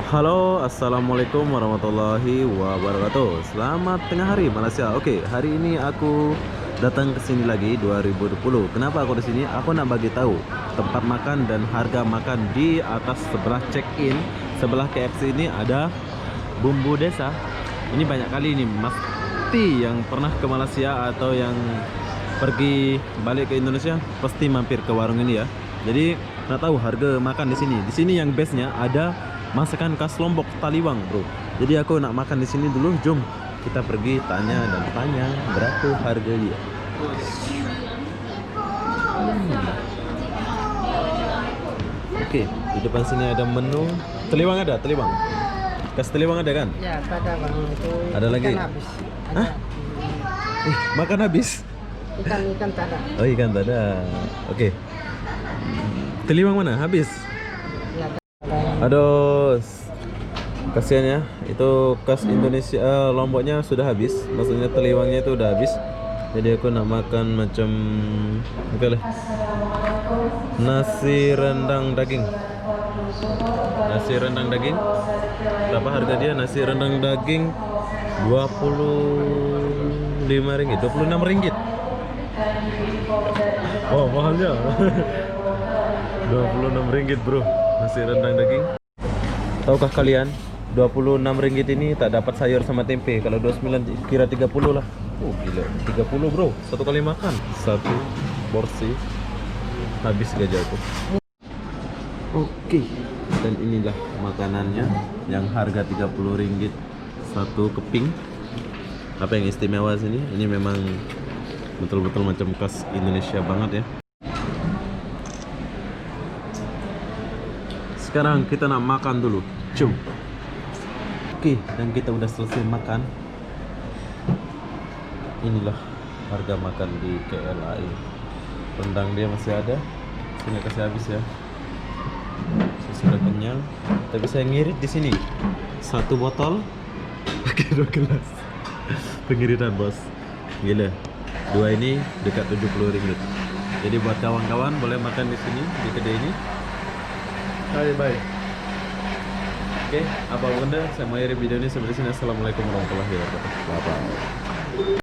Halo, assalamualaikum warahmatullahi wabarakatuh. Selamat tengah hari Malaysia. Oke, hari ini aku datang ke sini lagi 2020. Kenapa aku di sini? Aku nak bagi tahu tempat makan dan harga makan di atas sebelah check-in, sebelah KFC ini ada Bumbu Desa. Ini banyak kali nih, pasti yang pernah ke Malaysia atau yang pergi balik ke Indonesia pasti mampir ke warung ini ya. Jadi nak tahu harga makan di sini. Di sini yang bestnya ada masakan khas Lombok Taliwang, bro. Jadi aku nak makan di sini dulu. Jom kita pergi tanya dan tanya berapa harga dia. Oke, di depan sini ada menu. Teliwang ada, teliwang. Khas teliwang ada kan? Ya, ada bang itu. Ada lagi? Ikan habis. Ada. Hah? Makan habis. Ikan tak ada. Oh, ikan tak ada. Oke. Teliwang mana? Habis. Ya, Aduh, kasihan ya. Itu khas Indonesia, Lomboknya sudah habis. Maksudnya teliwangnya itu udah habis. Jadi aku nak makan macam oke lah. Nasi rendang daging. Nasi rendang daging. Berapa harga dia? Nasi rendang daging 25 ringgit, 26 ringgit. Oh, mahalnya. 26 ringgit, bro. Nasi rendang daging. Tahukah kalian 26 ringgit ini tak dapat sayur sama tempe. Kalau 29 kira 30 lah. Oh gila, 30 bro. Satu kali makan. Satu porsi habis gajaku. Oke. Dan inilah makanannya yang harga 30 ringgit satu keping. Apa yang istimewa sini? Ini memang betul-betul macam khas Indonesia banget ya. Sekarang kita nak makan dulu. Jom. Oke, dan kita udah selesai makan. Inilah harga makan di KLAI. Rendang dia masih ada. Sini kasih habis ya. Saya sudah kenyang. Tapi saya ngirit di sini. Satu botol pakai 2 gelas. Pengiritan bos. Gila. Dua ini dekat 70 ringgit. Jadi buat kawan-kawan boleh makan di sini di kedai ini. Baik. Oke, apa benda saya mengakhiri video ini sampai di sini. Assalamualaikum warahmatullahi wabarakatuh. Bye bye.